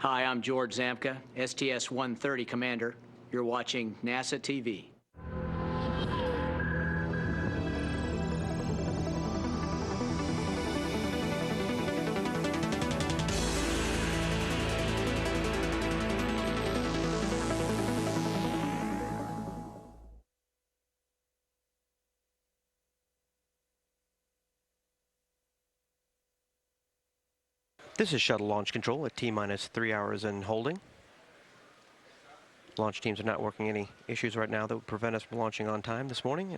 Hi, I'm George Zamka, STS-130 Commander. You're watching NASA TV. This is shuttle launch control at T-minus 3 hours and holding. Launch teams are not working any issues right now that would prevent us from launching on time this morning.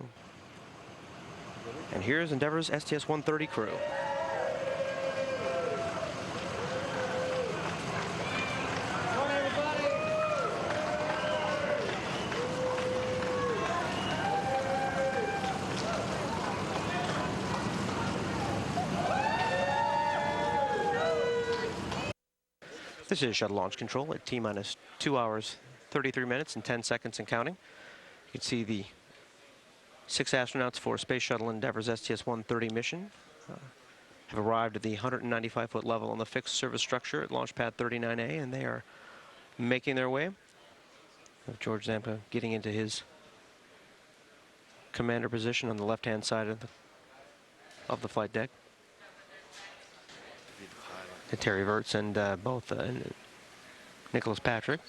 And here's Endeavor's STS-130 crew. This is shuttle launch control at T-minus 2 hours, 33 minutes and 10 seconds and counting. You can see the 6 astronauts for Space Shuttle Endeavor's STS-130 mission have arrived at the 195-foot level on the fixed service structure at Launch Pad 39A, and they are making their way. With George Zampa getting into his commander position on the left-hand side of the flight deck. And Terry Virts and both Nicholas Patrick.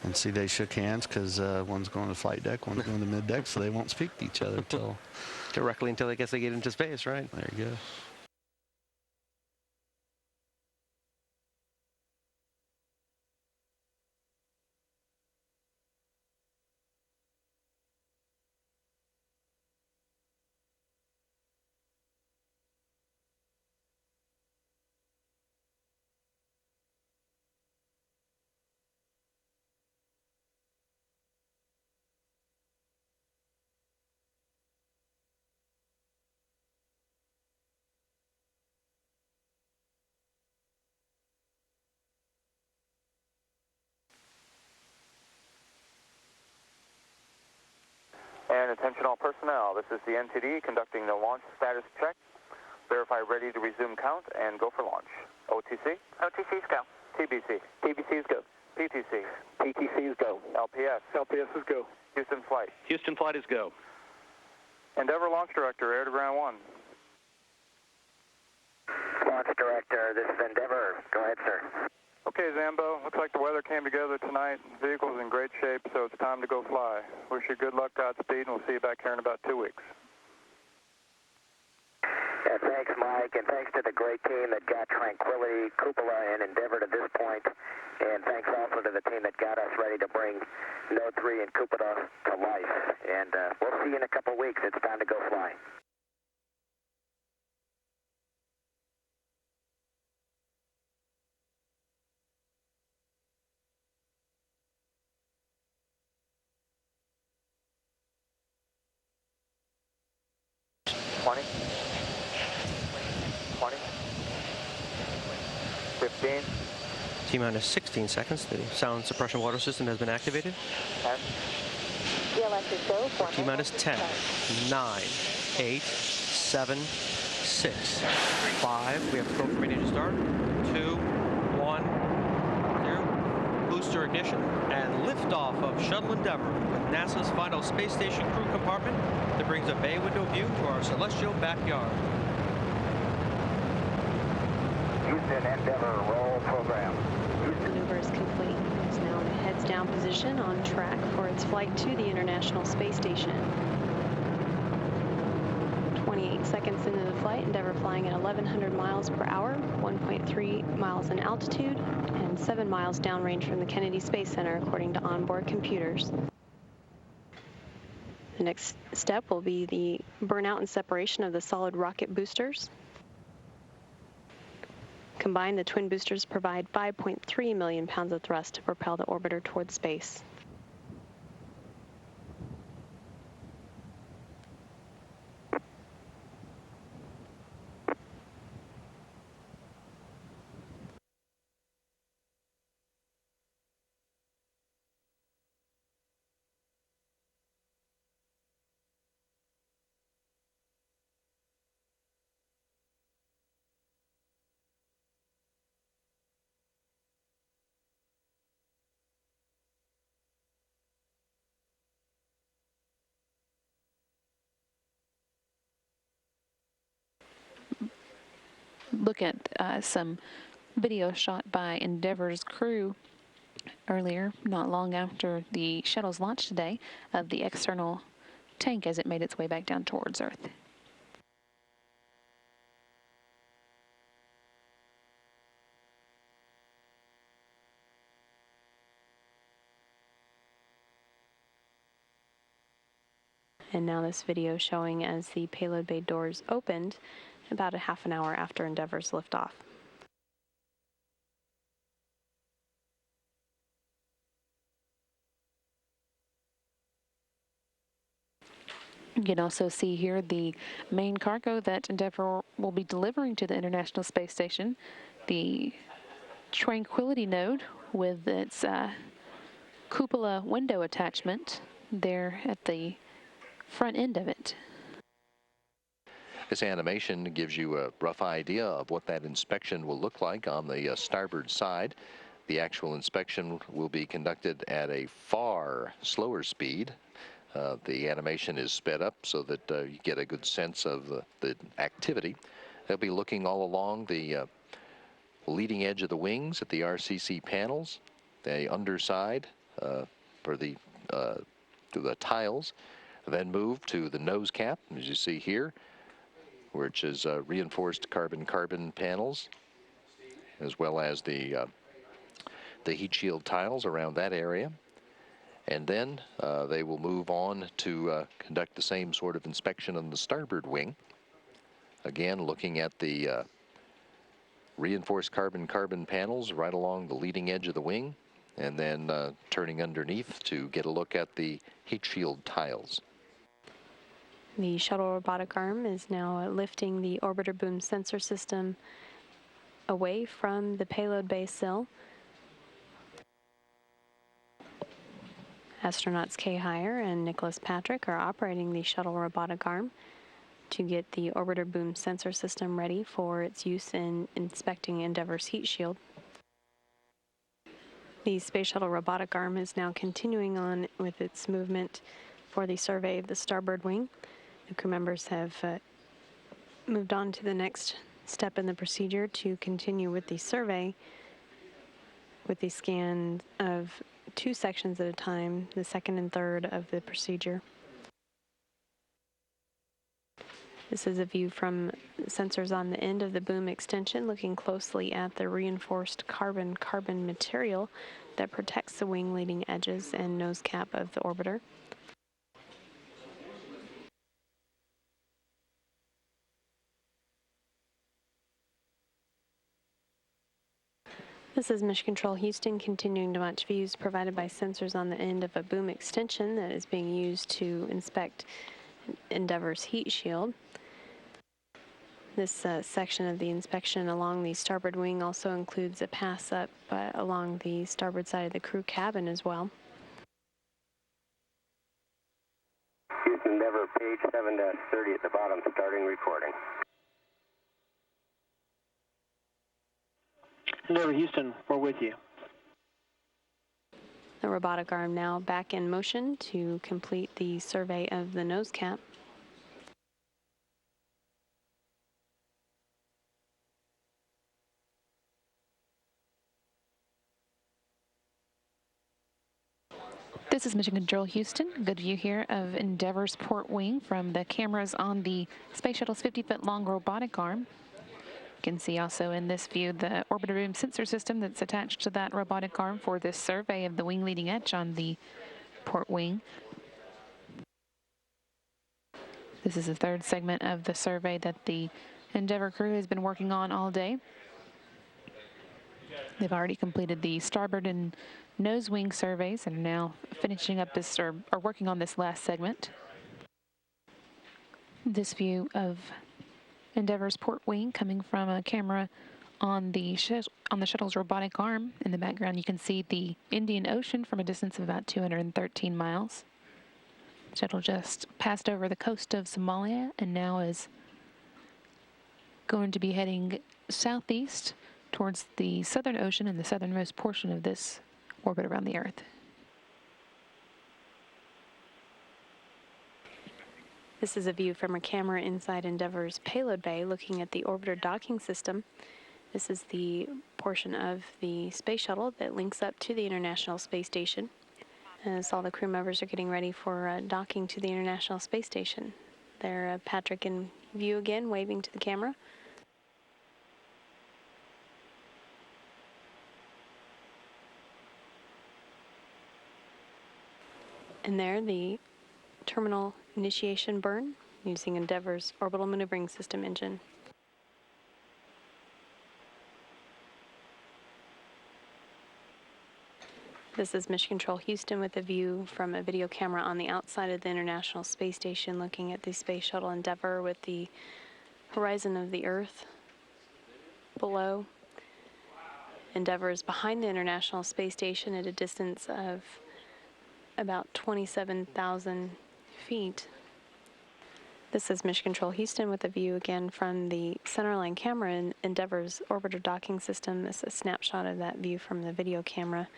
And see, they shook hands because one's going to the flight deck, one's going to mid deck, so they won't speak to each other until directly until I guess they get into space, right? There you go. And attention all personnel, this is the NTD conducting the launch status check. Verify ready to resume count and go for launch. OTC? OTC's go. TBC? TBC's go. PTC? PTC's go. LPS? LPS is go. Houston flight? Houston flight is go. Endeavor Launch Director, air to ground 1. Launch Director, this is Endeavor. Go ahead, sir. Okay, Zambo, looks like the weather came together tonight. The vehicle's in great shape, so it's time to go fly. Wish you good luck, Godspeed, and we'll see you back here in about 2 weeks. Yeah, thanks, Mike, and thanks to the great team that got Tranquility, Cupola, and Endeavor to this point. And thanks also to the team that got us ready to bring Node 3 and Cupola to life. And we'll see you in a couple weeks. It's time to go fly. T-minus 16 seconds. The sound suppression water system has been activated. 10. T-minus 10, 9, 8, 7, 6, 5. We have program ready to start. 2, 1, 0. Booster ignition and liftoff of Shuttle Endeavor with NASA's final space station crew compartment that brings a bay window view to our celestial backyard. Houston Endeavor, roll program. Maneuver is complete. It's now in a heads-down position on track for its flight to the International Space Station. 28 seconds into the flight, Endeavour flying at 1,100 miles per hour, 1.3 miles in altitude, and 7 miles downrange from the Kennedy Space Center, according to onboard computers. The next step will be the burnout and separation of the solid rocket boosters. Combined, the twin boosters provide 5.3 million pounds of thrust to propel the orbiter toward space. look at some video shot by Endeavour's crew earlier, not long after the shuttle's launch today, of the external tank as it made its way back down towards Earth. And now this video showing as the payload bay doors opened about a half an hour after Endeavour's liftoff. You can also see here the main cargo that Endeavour will be delivering to the International Space Station, the Tranquility node with its cupola window attachment there at the front end of it. This animation gives you a rough idea of what that inspection will look like on the starboard side. The actual inspection will be conducted at a far slower speed. The animation is sped up so that you get a good sense of the activity. They'll be looking all along the leading edge of the wings at the RCC panels, the underside for the tiles, then move to the nose cap, as you see here, which is reinforced carbon-carbon panels, as well as the heat shield tiles around that area. And then they will move on to conduct the same sort of inspection on the starboard wing. Again, looking at the reinforced carbon-carbon panels right along the leading edge of the wing, and then turning underneath to get a look at the heat shield tiles. The shuttle robotic arm is now lifting the orbiter boom sensor system away from the payload bay sill. Astronauts Kay Heyer and Nicholas Patrick are operating the shuttle robotic arm to get the orbiter boom sensor system ready for its use in inspecting Endeavour's heat shield. The Space Shuttle robotic arm is now continuing on with its movement for the survey of the starboard wing. The crew members have moved on to the next step in the procedure to continue with the survey with the scan of 2 sections at a time, the second and third of the procedure. This is a view from sensors on the end of the boom extension, looking closely at the reinforced carbon-carbon material that protects the wing leading edges and nose cap of the orbiter. This is Mission Control Houston, continuing to watch views provided by sensors on the end of a boom extension that is being used to inspect Endeavour's heat shield. This section of the inspection along the starboard wing also includes a pass up along the starboard side of the crew cabin as well. Houston Endeavour, page 7-30 at the bottom, starting recording. Endeavour Houston, we're with you. The robotic arm now back in motion to complete the survey of the nose cap. This is Mission Control Houston. Good view here of Endeavour's port wing from the cameras on the Space Shuttle's 50-foot long robotic arm. You can see also in this view the orbiter boom sensor system that's attached to that robotic arm for this survey of the wing leading edge on the port wing. This is the third segment of the survey that the Endeavour crew has been working on all day. They've already completed the starboard and nose wing surveys and are now finishing up this, or working on this last segment. This view of Endeavour's port wing coming from a camera on the shuttle's robotic arm. In the background, you can see the Indian Ocean from a distance of about 213 miles. The shuttle just passed over the coast of Somalia and now is going to be heading southeast towards the Southern Ocean and the southernmost portion of this orbit around the Earth. This is a view from a camera inside Endeavour's payload bay looking at the orbiter docking system. This is the portion of the space shuttle that links up to the International Space Station. As all the crew members are getting ready for docking to the International Space Station. There, Patrick in view again, waving to the camera. And there, the terminal initiation burn using Endeavour's orbital maneuvering system engine. This is Mission Control Houston with a view from a video camera on the outside of the International Space Station looking at the Space Shuttle Endeavour with the horizon of the Earth below. Endeavour is behind the International Space Station at a distance of about 27,000 feet. This is Mission Control Houston with a view again from the centerline camera in Endeavour's orbiter docking system. This is a snapshot of that view from the video camera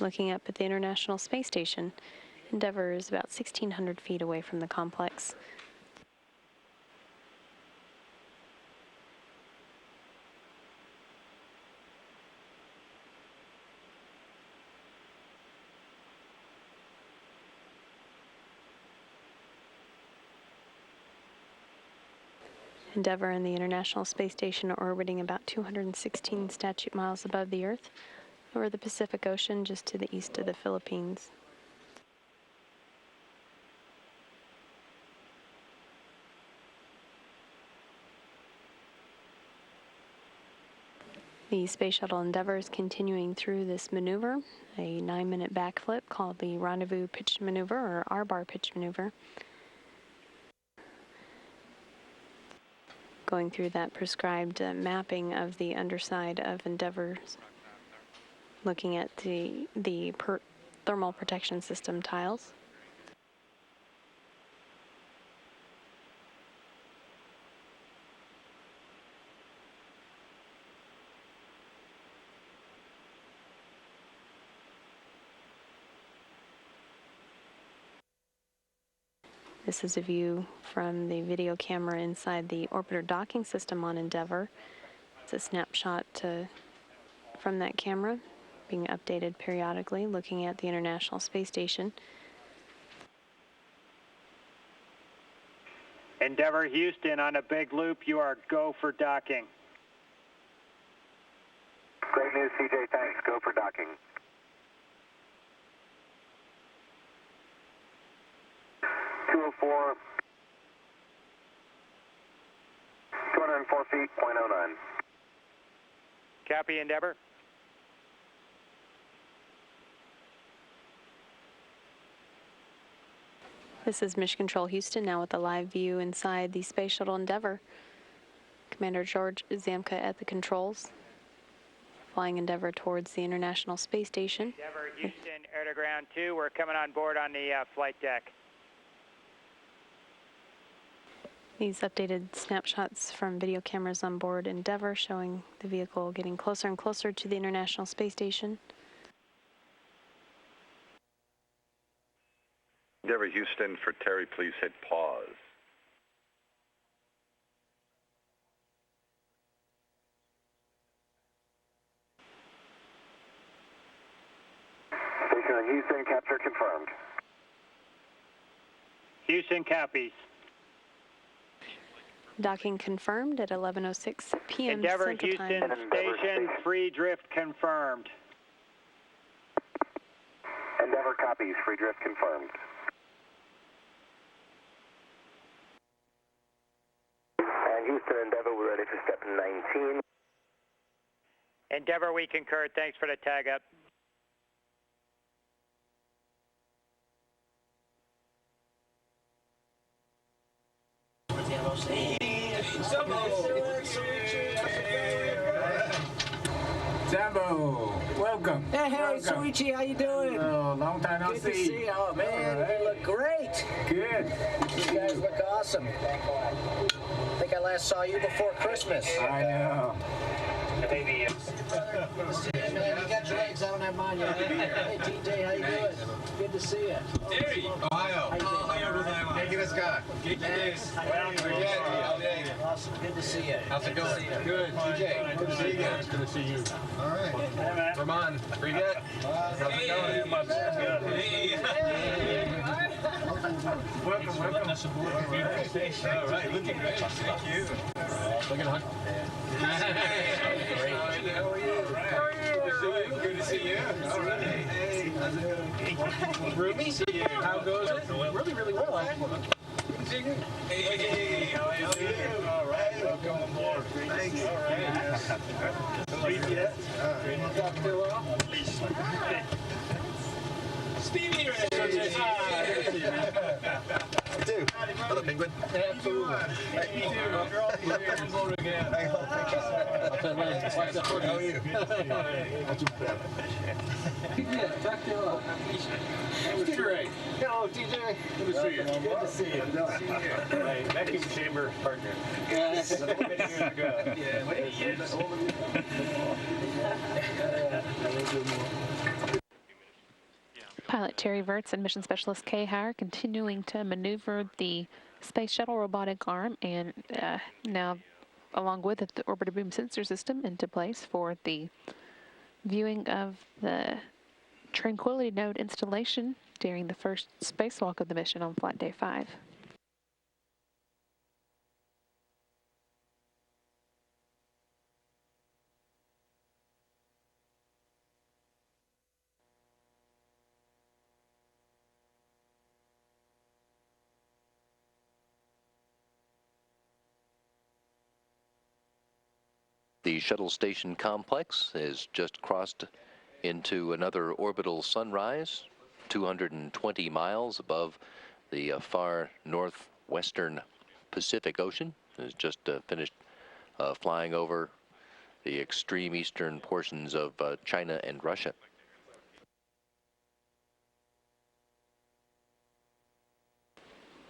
looking up at the International Space Station. Endeavour is about 1,600 feet away from the complex. Endeavour and the International Space Station are orbiting about 216 statute miles above the Earth over the Pacific Ocean just to the east of the Philippines. The Space Shuttle Endeavour is continuing through this maneuver, a 9-minute backflip called the Rendezvous Pitch Maneuver or R-Bar Pitch Maneuver. Going through that prescribed mapping of the underside of Endeavour's, looking at the thermal protection system tiles. This is a view from the video camera inside the orbiter docking system on Endeavour. It's a snapshot from that camera, being updated periodically, looking at the International Space Station. Endeavour Houston on a big loop. You are go for docking. Great news, CJ. Thanks. Go for docking. .204, 204 feet, .09. Copy, Endeavour. This is Mission Control Houston now with a live view inside the Space Shuttle Endeavour. Commander George Zamka at the controls, flying Endeavour towards the International Space Station. Endeavour Houston, air to ground 2. We're coming on board on the flight deck. These updated snapshots from video cameras on board Endeavour showing the vehicle getting closer and closer to the International Space Station. Endeavour Houston, for Terry, please hit pause. Station in Houston, capture confirmed. Houston copies. Docking confirmed at 11:06 p.m. Endeavour Central Time. Houston Station, free drift confirmed. Endeavour copies, free drift confirmed. And Houston, Endeavour, we're ready for step 19. Endeavour, we concur. Thanks for the tag up. Sambo, welcome. Hey, Harry Welcome. Suichi, how you doing? Oh, long time no Good see. to see you. Oh, man, All right. you look great. Good. You guys look awesome. I think I last saw you before Christmas. I know. Maybe. Hey, man, you got your legs. I don't have mine yet. Hey, TJ, how you doing? Good to see you. Terry, Ohio. Thank you, this guy. Thanks. Awesome. Good to see you. How's it going? Good. TJ, good to see you again. Good to see you. All right. Vermont, pretty good. How's it going? Welcome. All right, looking great. Thank you. Looking hot. Great. How are you? Good to see you. All right. Hey, how's it going? Ruby, how goes it? Really, really well. Good to see you. Hey, how are you? All right, welcome aboard. Thanks. All right. Sleep yet? Want to talk to a while? Stevie, too. Hello, Penguin. Absolutely. Welcome aboard again. How are you? TJ. Hello, TJ. Good to see you. Good to see you. My vacuum chamber partner. Yes. Many years ago. Yeah, many years. Pilot Terry Virts and Mission Specialist Kay Hire continuing to maneuver the Space Shuttle robotic arm and now, along with it, the orbiter boom sensor system into place for the viewing of the Tranquility Node installation during the first spacewalk of the mission on Flight Day 5. The shuttle station complex has just crossed into another orbital sunrise, 220 miles above the far northwestern Pacific Ocean. It has just finished flying over the extreme eastern portions of China and Russia.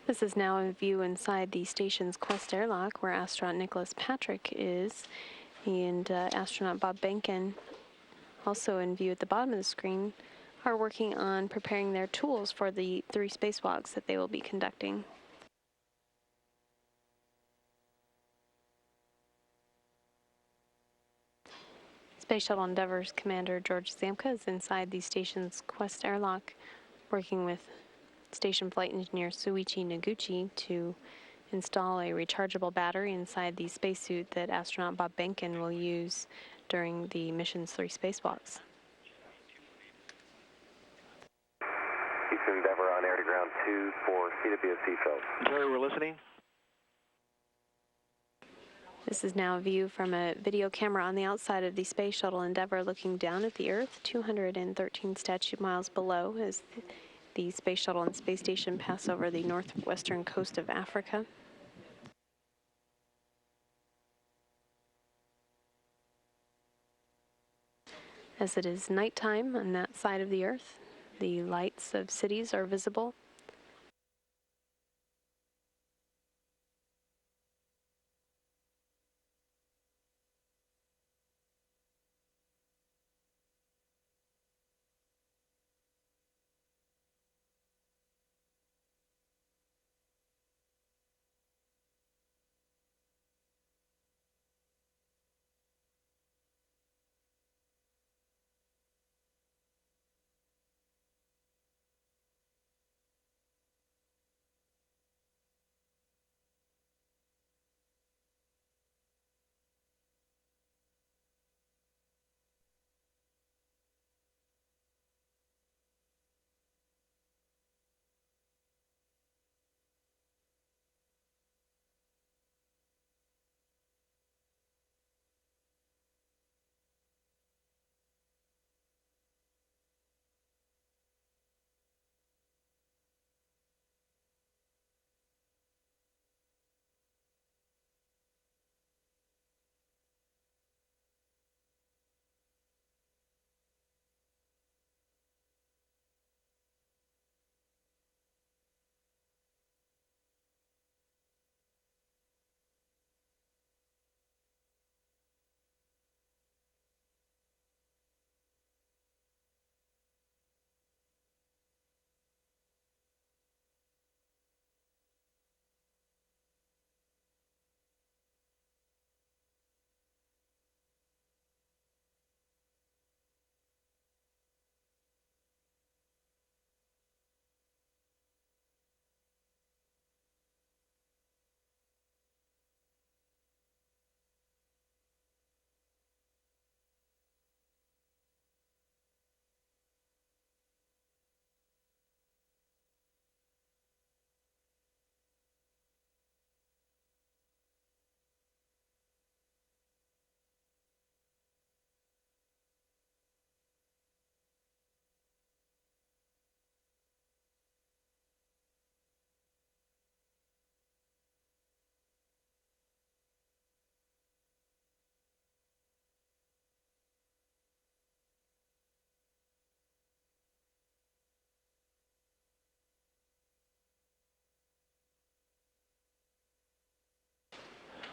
This is now a view inside the station's Quest airlock where astronaut Nicholas Patrick is, and astronaut Bob Behnken, also in view at the bottom of the screen, are working on preparing their tools for the 3 spacewalks that they will be conducting. Space Shuttle Endeavour's Commander George Zamka is inside the station's Quest airlock, working with station flight engineer Suichi Noguchi to install a rechargeable battery inside the spacesuit that astronaut Bob Behnken will use during the mission's 3 spacewalks. Houston Endeavor on air to ground 2 for CWSC folks. Jerry, we're listening. This is now a view from a video camera on the outside of the Space Shuttle Endeavour looking down at the Earth, 213 statute miles below as the Space Shuttle and Space Station pass over the northwestern coast of Africa. As it is nighttime on that side of the Earth, the lights of cities are visible.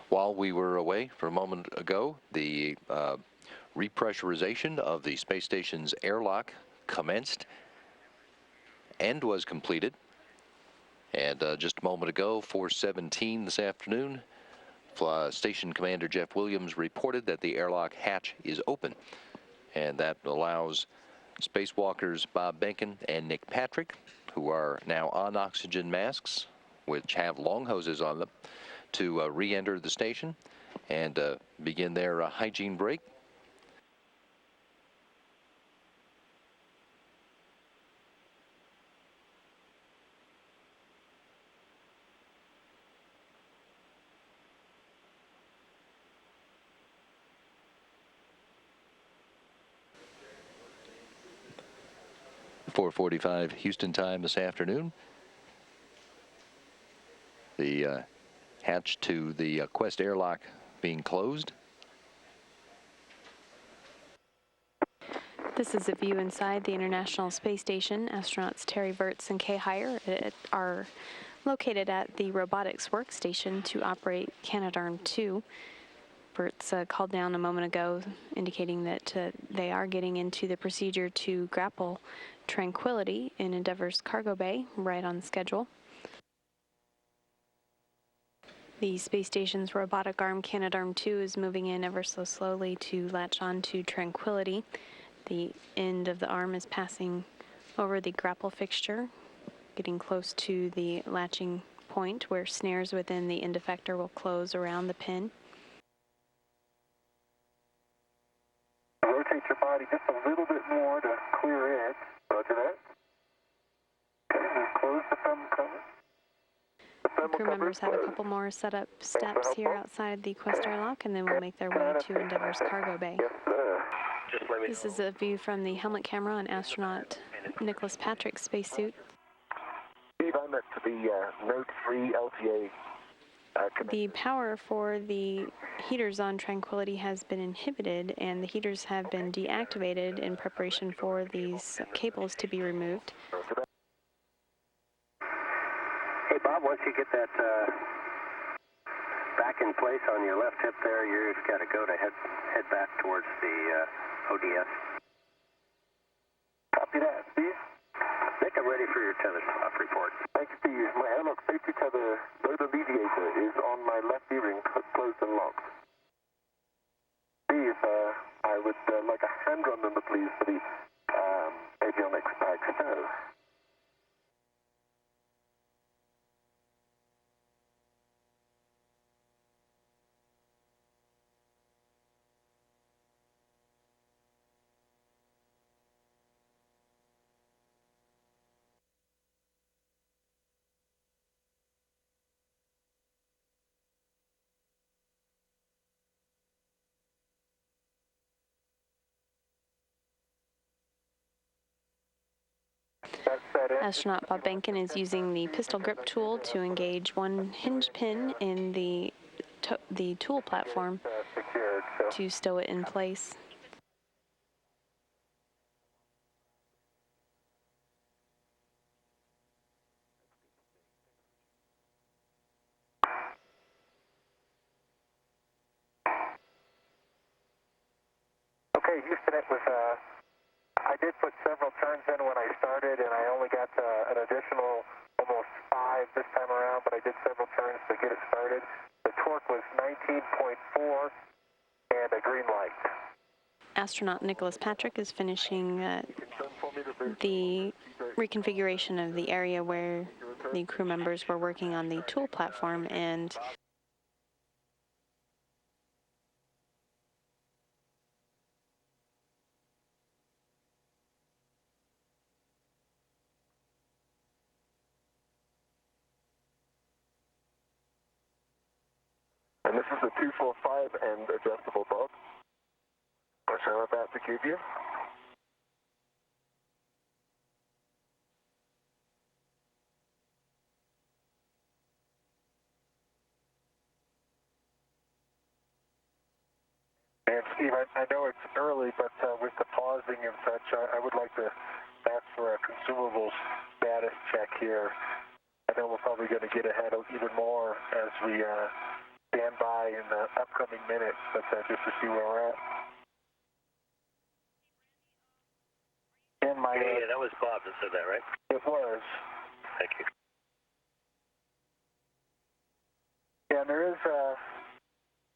While we were away for a moment ago, the repressurization of the space station's airlock commenced and was completed. And just a moment ago, 4:17 this afternoon, Station Commander Jeff Williams reported that the airlock hatch is open. And that allows spacewalkers Bob Behnken and Nick Patrick, who are now on oxygen masks, which have long hoses on them, to re-enter the station and begin their hygiene break. .45 Houston time this afternoon. The hatch to the Quest airlock being closed. This is a view inside the International Space Station. Astronauts Terry Virts and Kay Heyer are located at the robotics workstation to operate Canadarm2. Virts called down a moment ago, indicating that they are getting into the procedure to grapple Tranquility in Endeavour's cargo bay, right on schedule. The space station's robotic arm, Canadarm2, is moving in ever so slowly to latch on to Tranquility. The end of the arm is passing over the grapple fixture, getting close to the latching point where snares within the end effector will close around the pin. Rotate your body just a little bit more to clear it. Roger that. Okay, we'll close the thumb cover. Crew members have a couple more setup steps here outside the Quest airlock, and then we'll make their way to Endeavour's cargo bay. This is a view from the helmet camera on astronaut Nicholas Patrick's spacesuit. Steve, I'm at the Note 3 LTA. The power for the heaters on Tranquility has been inhibited, and the heaters have been deactivated in preparation for these cables to be removed. Hey, Bob, once you get that back in place on your left hip there, you just got to go to head back towards the ODS. Copy that, Steve. Nick, I'm ready for your tether off report. Thanks, Steve. My airlock safety tether load alleviator is on my left earring, closed and locked. Steve, I would like a hand run number, please, for the avionics bag. Astronaut Bob Behnken is using the pistol grip tool to engage one hinge pin in the tool platform to stow it in place. Okay, Houston, it was, I did put several turns in when I started, and I only got an additional almost 5 this time around, but I did several turns to get it started. The torque was 19.4 and a green light. Astronaut Nicholas Patrick is finishing the reconfiguration of the area where the crew members were working on the tool platform, and And this is the 245 and adjustable bolt, which I'm about to give you. And Steve, I know it's early, but with the pausing and such, I would like to ask for a consumables status check here. I know we're probably going to get ahead of even more as we stand by in the upcoming minutes, but just to see where we're at. Yeah, that was Bob that said that, right? It was. Thank you. Yeah, and there is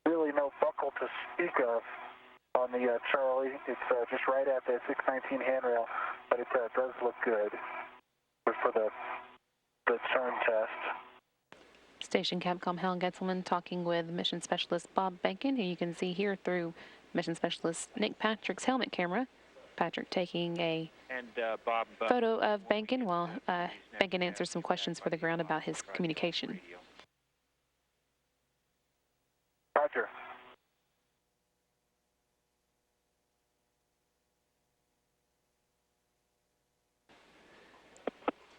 really no buckle to speak of on the Charlie. It's just right at the 619 handrail, but it does look good for the turn test. Station Capcom Hal Getzelman talking with Mission Specialist Bob Benkin, who you can see here through Mission Specialist Nick Patrick's helmet camera. Patrick taking a Bob, photo of Benkin while Benkin answers some questions for the ground about his communication. Roger.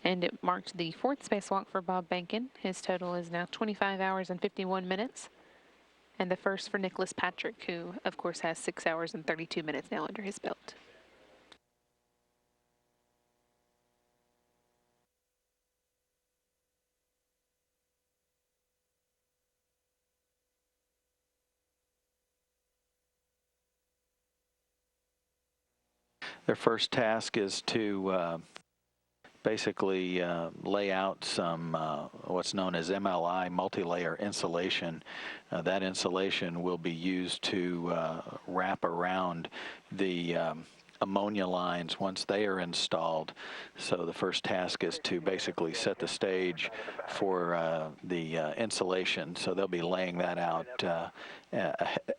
And it marked the 4th spacewalk for Bob Benkin. His total is now 25 hours and 51 minutes. And the first for Nicholas Patrick, who, of course, has 6 hours and 32 minutes now under his belt. Their first task is to basically lay out some what's known as MLI, multi-layer insulation. That insulation will be used to wrap around the ammonia lines once they are installed. So the first task is to basically set the stage for the insulation. So they'll be laying that out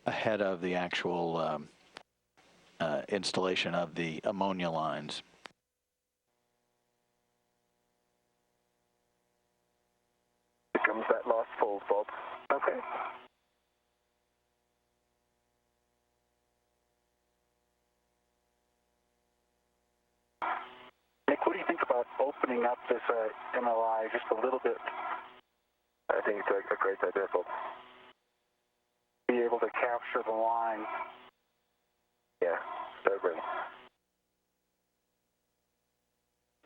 ahead of the actual installation of the ammonia lines. Here comes that last fold, Bob. Okay. Nick, what do you think about opening up this MLI just a little bit? I think it's a great idea, Bob. Be able to capture the line. Yeah, sobering.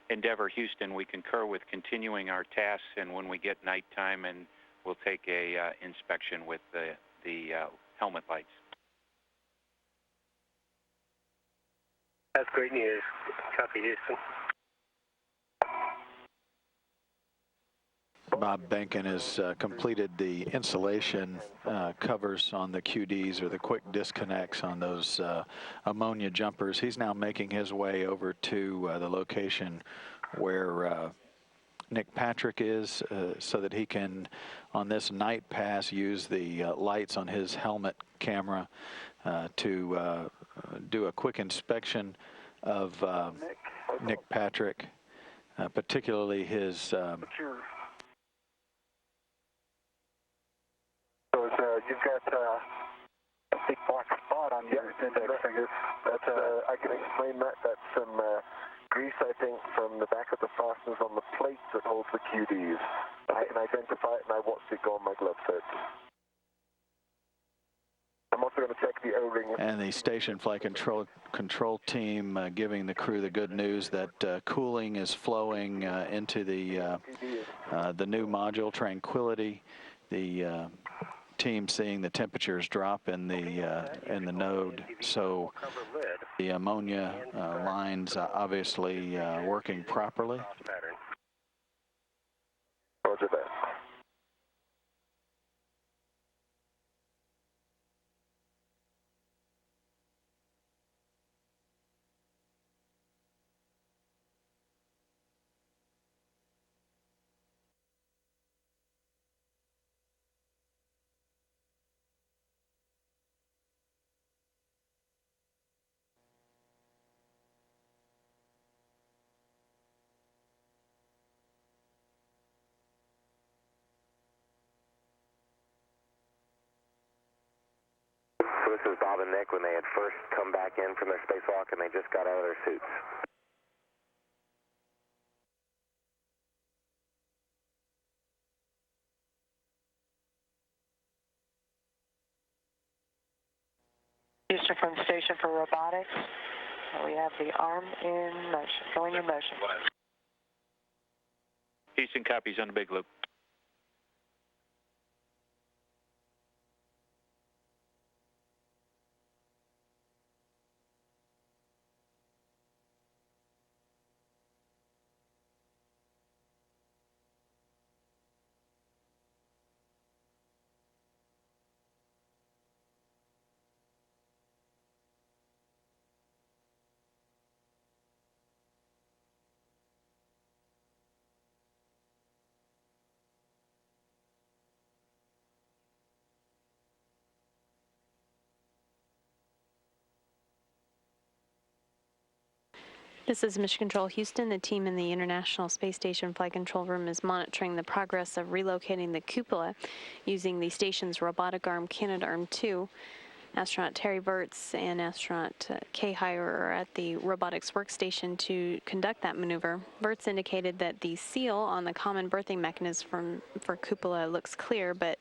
Endeavor Houston, we concur with continuing our tasks, and when we get nighttime, and we'll take a inspection with the helmet lights. That's great news. Copy, Houston. Bob Benkin has completed the insulation covers on the QDs, or the quick disconnects on those ammonia jumpers. He's now making his way over to the location where Nick Patrick is, so that he can, on this night pass, use the lights on his helmet camera to do a quick inspection of Nick Patrick, particularly his So you've got a big black spot on your index finger. That's I can explain that. That's some grease, I think, from the back of the fasteners on the plates that holds the QDs. I can identify it, and I watched it go on my glove fit. I'm also going to check the O-ring. And the station flight control team giving the crew the good news that cooling is flowing into the new module, Tranquility. The team seeing the temperatures drop in the node, so the ammonia lines obviously working properly. Roger that. So this is Bob and Nick when they had first come back in from their spacewalk and they just got out of their suits. Houston from the station for robotics. We have the arm in motion, going in motion. Houston copies on the big loop. This is Mission Control Houston. The team in the International Space Station Flight Control Room is monitoring the progress of relocating the cupola using the station's robotic arm, Canadarm2. Astronaut Terry Virts and astronaut Kay Heyer are at the robotics workstation to conduct that maneuver. Virts indicated that the seal on the common berthing mechanism for cupola looks clear, but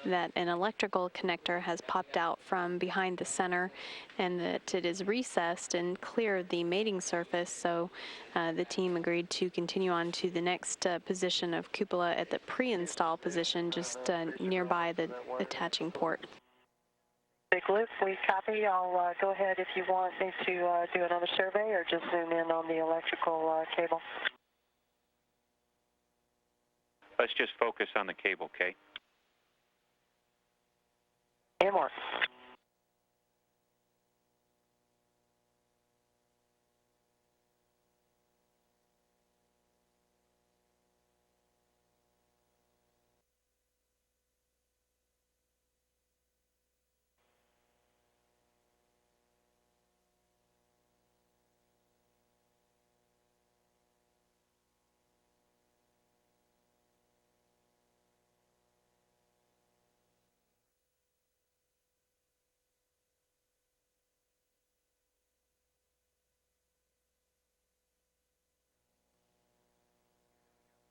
that an electrical connector has popped out from behind the center and that it is recessed and clear of the mating surface, so the team agreed to continue on to the next position of cupola at the pre-install position just nearby the attaching port. Big Loop, we copy. I'll go ahead if you want me to do another survey or just zoom in on the electrical cable. Let's just focus on the cable, Kay. And more.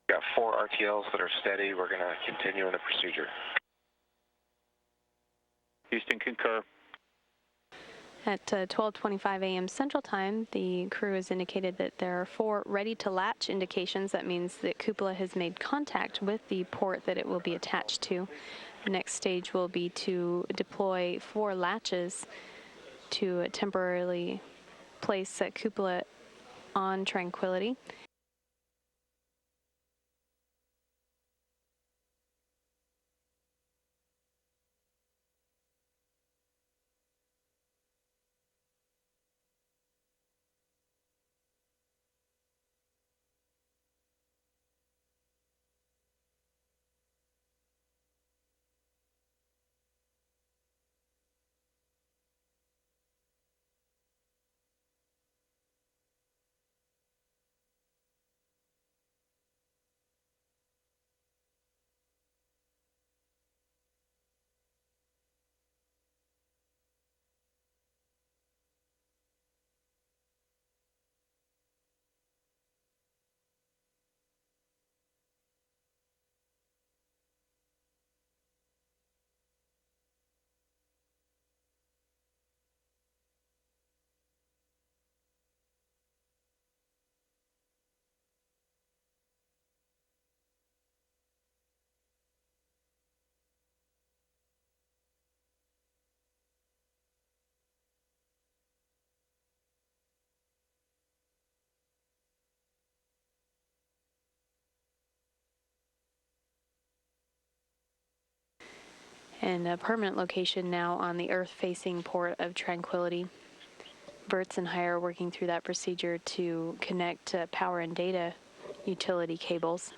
Got 4 RTLs that are steady. We're going to continue in the procedure. Houston, concur. At 12:25 a.m. Central Time, the crew has indicated that there are 4 ready-to-latch indications. That means that cupola has made contact with the port that it will be attached to. The next stage will be to deploy 4 latches to temporarily place cupola on Tranquility. And a permanent location now on the Earth-facing port of Tranquility. Virts and Heyer are working through that procedure to connect power and data utility cables.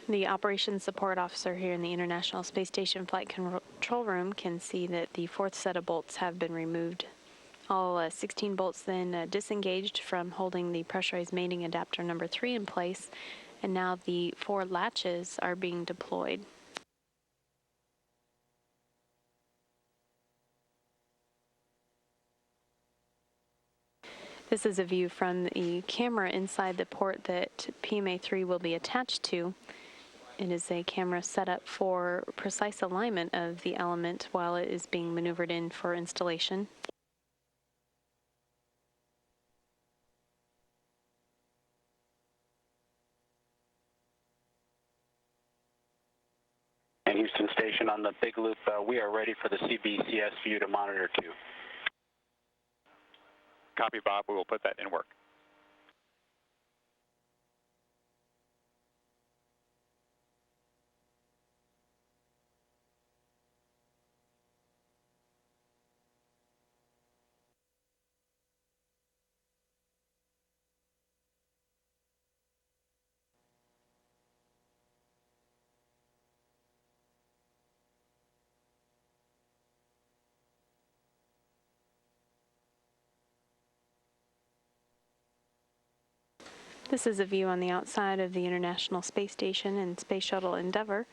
The operations support officer here in the International Space Station Flight Control Room can see that the 4th set of bolts have been removed. All 16 bolts then disengaged from holding the pressurized mating adapter number 3 in place, and now the 4 latches are being deployed. This is a view from the camera inside the port that PMA-3 will be attached to. It is a camera set up for precise alignment of the element while it is being maneuvered in for installation. And Houston Station on the Big Loop, we are ready for the CBCS view to monitor 2. Copy, Bob. We will put that in work. This is a view on the outside of the International Space Station and Space Shuttle Endeavour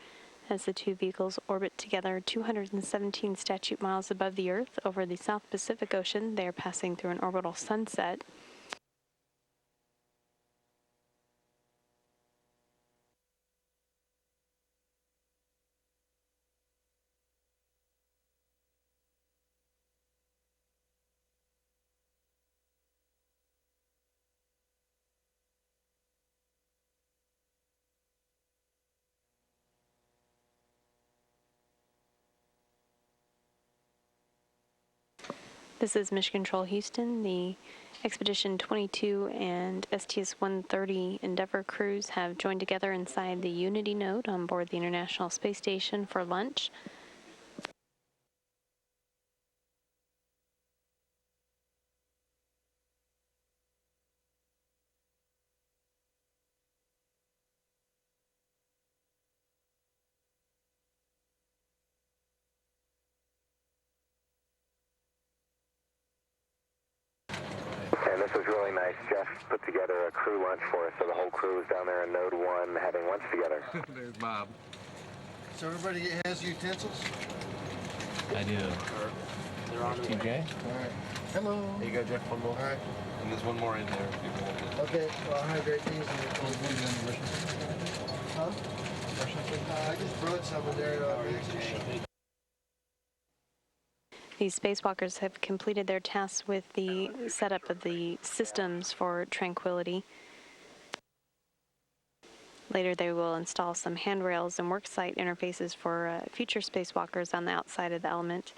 as the two vehicles orbit together 217 statute miles above the Earth over the South Pacific Ocean. They are passing through an orbital sunset. This is Mission Control Houston. The Expedition 22 and STS-130 Endeavour crews have joined together inside the Unity node on board the International Space Station for lunch. And this was really nice. Jeff put together a crew lunch for us, so the whole crew was down there in Node 1 having lunch together. There's Bob. So everybody has utensils? I do. They're on TJ? All right. Hello. There you go, Jeff. One more. All right. And there's one more in there if you want it. Okay, well, I'll hydrate these. Huh? I just brought some in there. These spacewalkers have completed their tasks with the setup of the systems for Tranquility. Later, they will install some handrails and worksite interfaces for future spacewalkers on the outside of the element.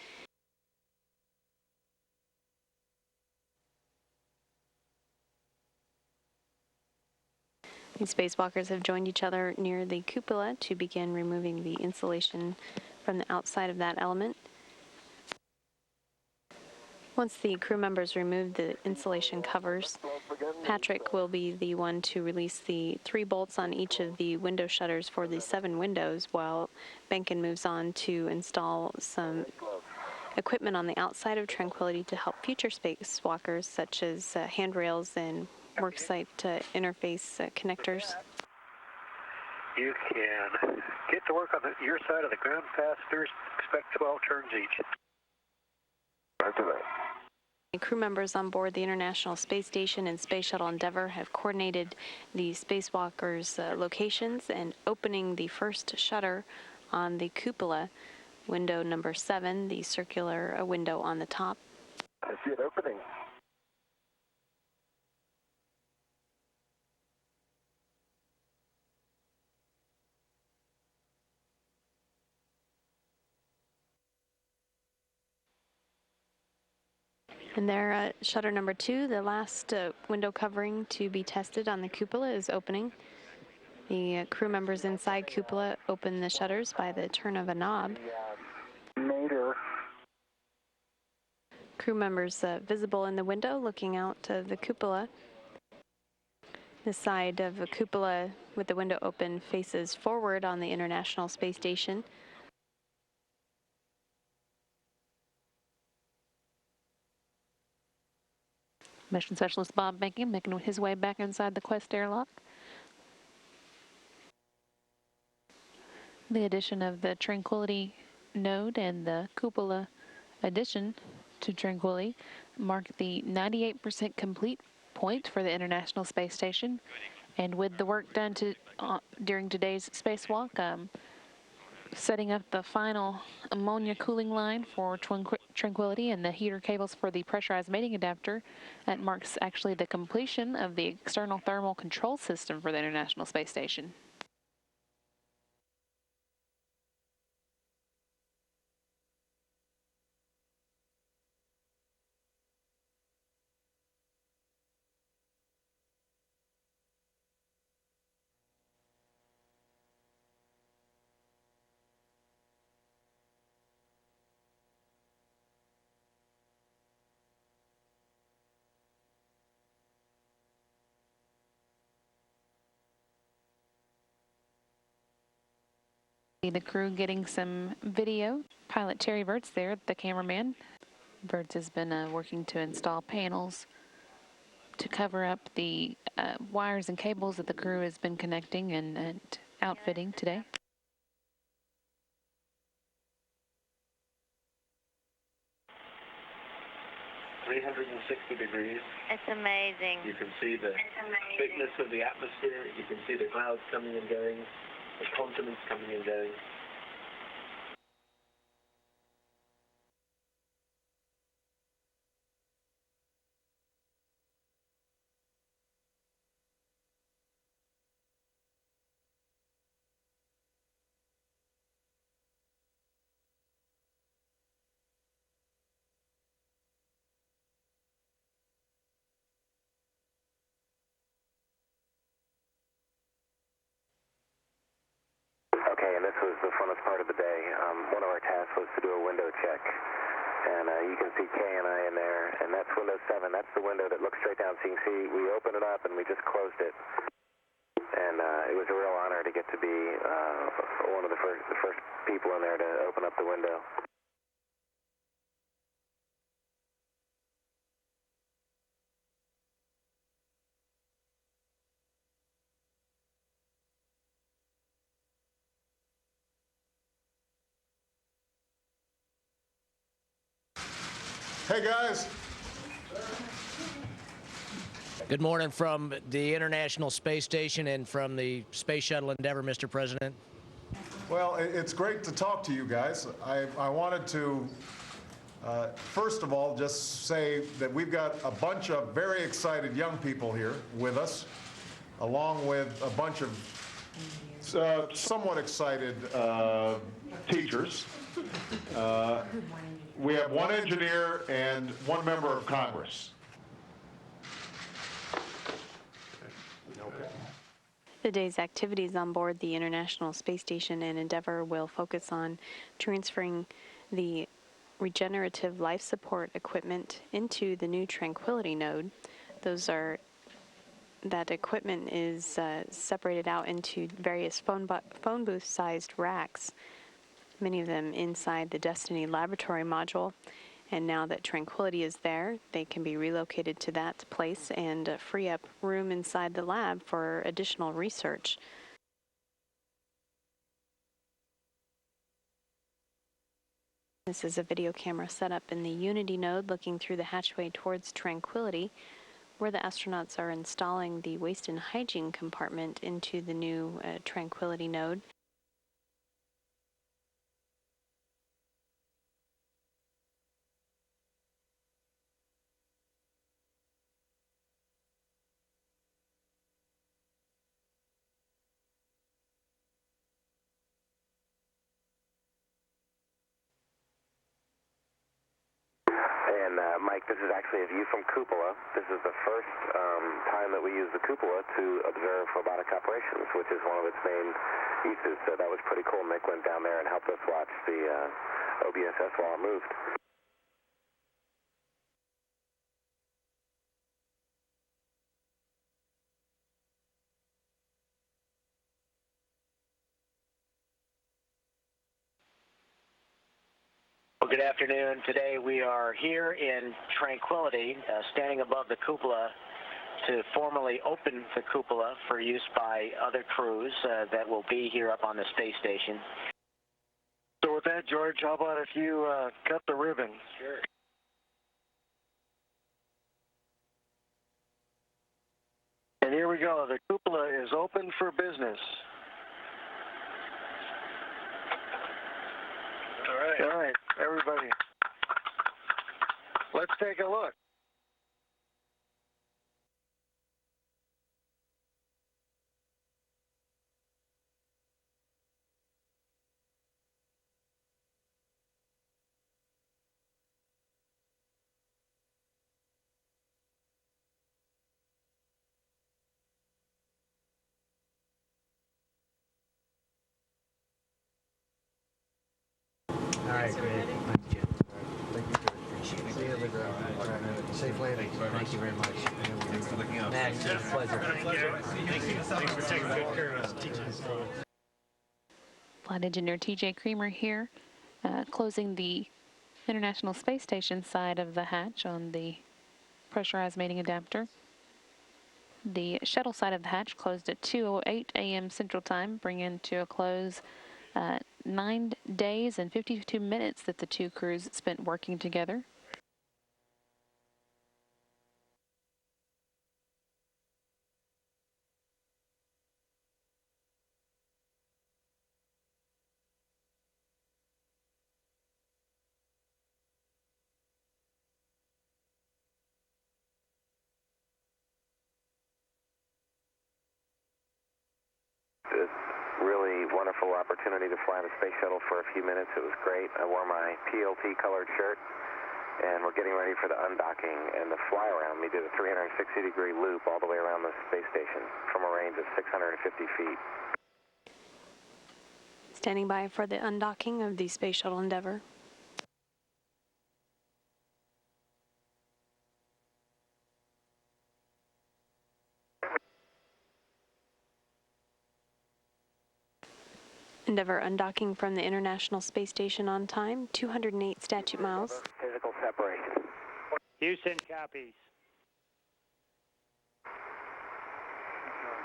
These spacewalkers have joined each other near the cupola to begin removing the insulation from the outside of that element. Once the crew members remove the insulation covers, Patrick will be the one to release the 3 bolts on each of the window shutters for the 7 windows, while Benkin moves on to install some equipment on the outside of Tranquility to help future spacewalkers, such as handrails and worksite interface connectors. You can get to work on your side of the ground fasteners. Expect 12 turns each. Roger that. Crew members on board the International Space Station and Space Shuttle Endeavour have coordinated the spacewalkers' locations and opening the first shutter on the cupola, window number 7, the circular window on the top. I see it opening. And there, shutter number 2, the last window covering to be tested on the cupola, is opening. The crew members inside cupola open the shutters by the turn of a knob. Mater. Crew members visible in the window looking out of the cupola. The side of the cupola with the window open faces forward on the International Space Station. Mission Specialist Bob Benkin making his way back inside the Quest airlock. The addition of the Tranquility node and the cupola addition to Tranquility mark the 98% complete point for the International Space Station. And with the work done during today's spacewalk, setting up the final ammonia cooling line for Tranquility and the heater cables for the pressurized mating adapter, that marks actually the completion of the external thermal control system for the International Space Station. The crew getting some video. Pilot Terry Verts there, the cameraman. Verts has been working to install panels to cover up the wires and cables that the crew has been connecting and outfitting today. degrees. It's amazing. You can see the thickness of the atmosphere. You can see the clouds coming and going, the continents coming and going. Okay, and this was the funnest part of the day. One of our tasks was to do a window check. And you can see K and I in there, and that's window 7. That's the window that looks straight down. So you can see we opened it up and we just closed it. And it was a real honor to get to be one of the first people in there to open up the window. Hey guys. Good morning from the International Space Station and from the Space Shuttle Endeavour, Mr. President. Well, it's great to talk to you guys. I wanted to, first of all, just say that we've got a bunch of very excited young people here with us, along with a bunch of somewhat excited teachers. We have one engineer and one member of Congress. The day's activities on board the International Space Station and Endeavour will focus on transferring the regenerative life support equipment into the new Tranquility node. That equipment is separated out into various phone booth-sized racks, many of them inside the Destiny laboratory module. And now that Tranquility is there, they can be relocated to that place and free up room inside the lab for additional research. This is a video camera set up in the Unity node looking through the hatchway towards Tranquility, where the astronauts are installing the waste and hygiene compartment into the new Tranquility node. And Mike, this is actually a view from cupola. This is the first time that we use the cupola to observe robotic operations, which is one of its main uses. So that was pretty cool. Nick went down there and helped us watch the OBSS while it moved. Well, good afternoon. Today we are here in Tranquility, standing above the cupola to formally open the cupola for use by other crews that will be here up on the space station. So with that, George, how about if you cut the ribbon? Sure. And here we go. The cupola is open for business. All right, everybody. Let's take a look. All right, great. Thank you. Thank you, George. Appreciate it. See you on the ground. Safe landing. Thank you very much. Thanks for looking out. Max, it's a pleasure. Thank you. Thanks for taking good care of us. Flight Engineer TJ Creamer here, closing the International Space Station side of the hatch on the pressurized mating adapter. The shuttle side of the hatch closed at 2:08 a.m. Central Time, bringing to a close 9 days and 52 minutes that the two crews spent working together. Really wonderful opportunity to fly the space shuttle for a few minutes. It was great. I wore my PLT colored shirt, and we're getting ready for the undocking and the fly around. We did a 360-degree loop all the way around the space station from a range of 650 feet. Standing by for the undocking of the Space Shuttle Endeavour. Endeavour undocking from the International Space Station on time, 208 statute miles. Physical separation. Houston copies.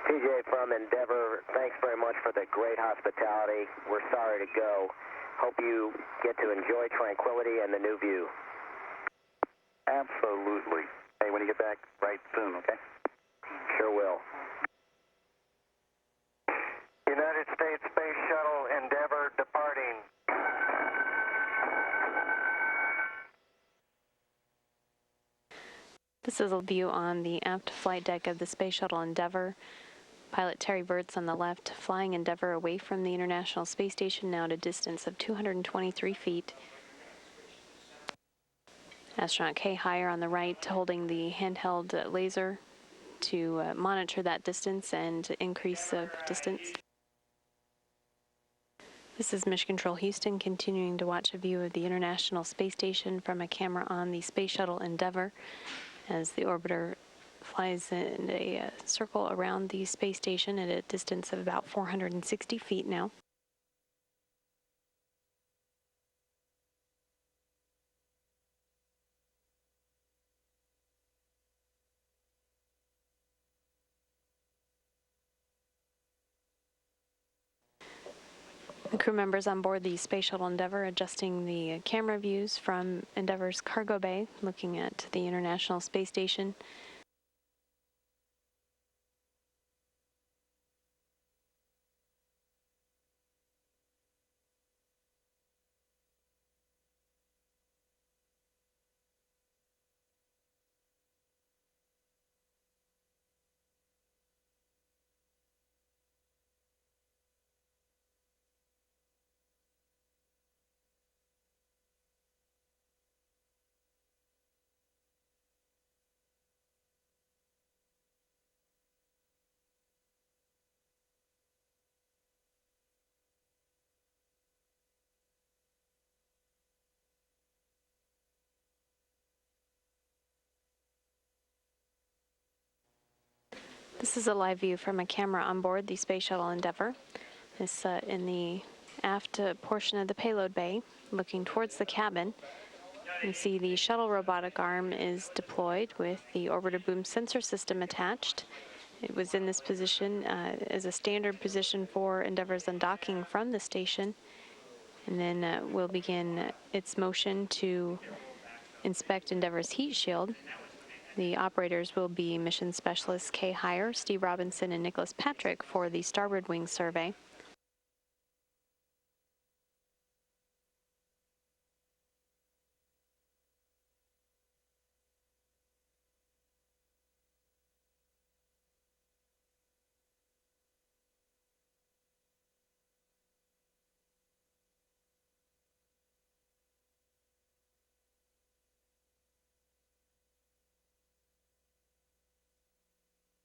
TJ from Endeavour, thanks very much for the great hospitality. We're sorry to go. Hope you get to enjoy tranquility and the new view. Absolutely. Hey, when you get back, right soon, okay? Sure will. United States Space Shuttle Endeavour departing. This is a view on the aft flight deck of the Space Shuttle Endeavour. Pilot Terry Burt's on the left, flying Endeavour away from the International Space Station, now at a distance of 223 feet. Astronaut Kay Higher on the right, holding the handheld laser to monitor that distance and increase of distance. This is Mission Control Houston, continuing to watch a view of the International Space Station from a camera on the Space Shuttle Endeavour as the orbiter flies in a circle around the space station at a distance of about 460 feet now. The crew members on board the Space Shuttle Endeavour adjusting the camera views from Endeavour's cargo bay, looking at the International Space Station. This is a live view from a camera on board the Space Shuttle Endeavour. It's in the aft portion of the payload bay, looking towards the cabin. You see the shuttle robotic arm is deployed with the orbiter boom sensor system attached. It was in this position as a standard position for Endeavour's undocking from the station. And then will begin its motion to inspect Endeavour's heat shield. The operators will be mission specialists Kay Higher, Steve Robinson, and Nicholas Patrick for the starboard wing survey.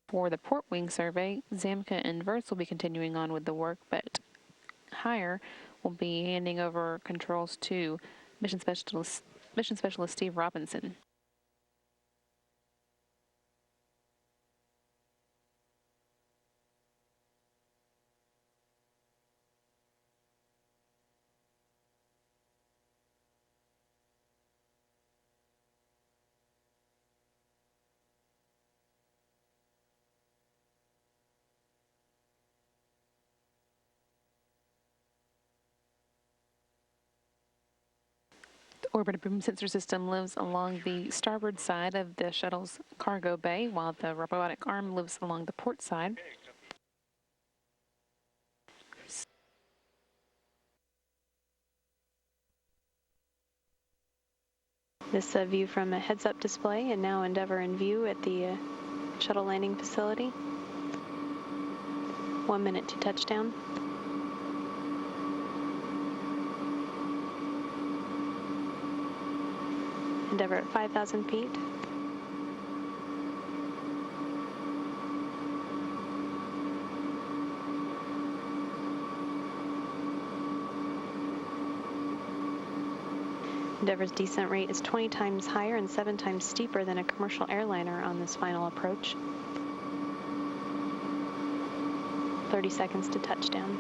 For the port wing survey, Zamka and Verts will be continuing on with the work, but Higher will be handing over controls to Mission Specialist Steve Robinson. Orbital boom sensor system lives along the starboard side of the shuttle's cargo bay, while the robotic arm lives along the port side. This view from a heads-up display, and now Endeavour in view at the shuttle landing facility. 1 minute to touchdown. Endeavour at 5,000 feet. Endeavour's descent rate is 20 times higher and 7 times steeper than a commercial airliner on this final approach. 30 seconds to touchdown.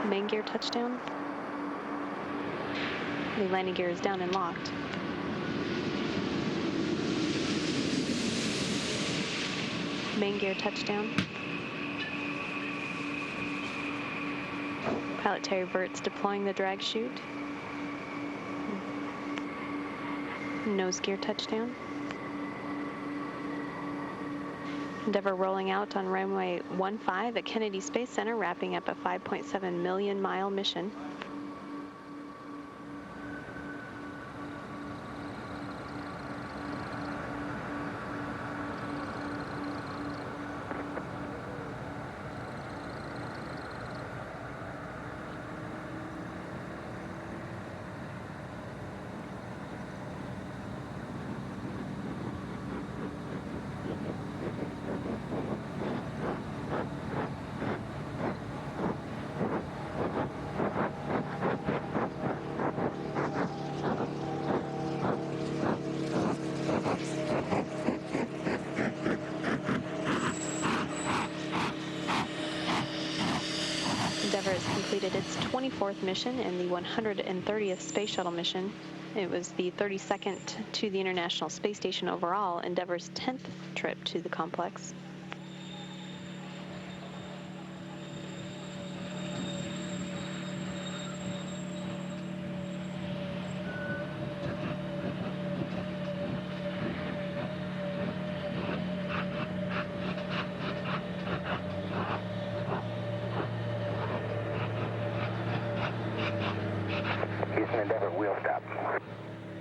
Main gear touchdown. The landing gear is down and locked. Main gear touchdown. Pilot Terry Burt's deploying the drag chute. Nose gear touchdown. Endeavour rolling out on runway 15 at Kennedy Space Center, wrapping up a 5.7 million mile mission. Endeavour has completed its 24th mission and the 130th Space Shuttle mission. It was the 32nd to the International Space Station overall, Endeavour's 10th trip to the complex. Endeavour, wheel stop.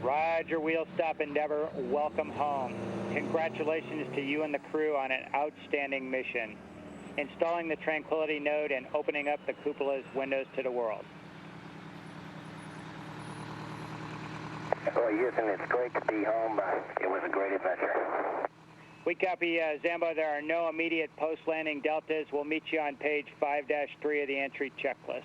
Roger, wheel stop, Endeavour. Welcome home. Congratulations to you and the crew on an outstanding mission, installing the Tranquility node and opening up the cupola's windows to the world. Well, Houston, it's great to be home. It was a great adventure. We copy, Zambo. There are no immediate post-landing deltas. We'll meet you on page 5-3 of the entry checklist.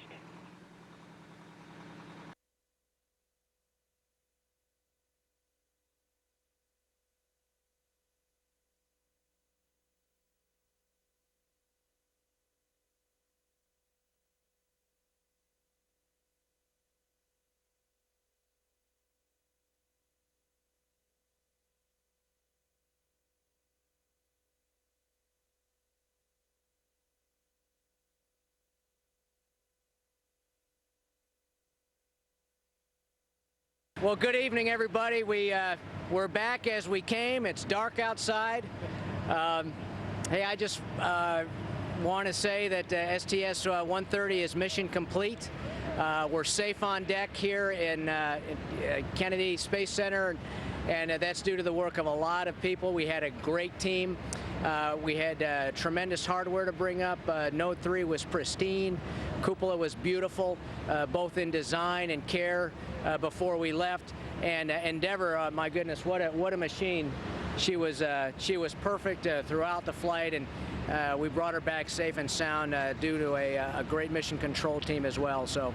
Well, good evening, everybody. We're back as we came. It's dark outside. Hey, I just want to say that STS-130 is mission complete. We're safe on deck here in Kennedy Space Center, and that's due to the work of a lot of people. We had a great team. We had tremendous hardware to bring up. Node 3 was pristine. Cupola was beautiful, both in design and care before we left. And Endeavour, my goodness, what a machine. She was perfect throughout the flight, and we brought her back safe and sound due to a great mission control team as well. So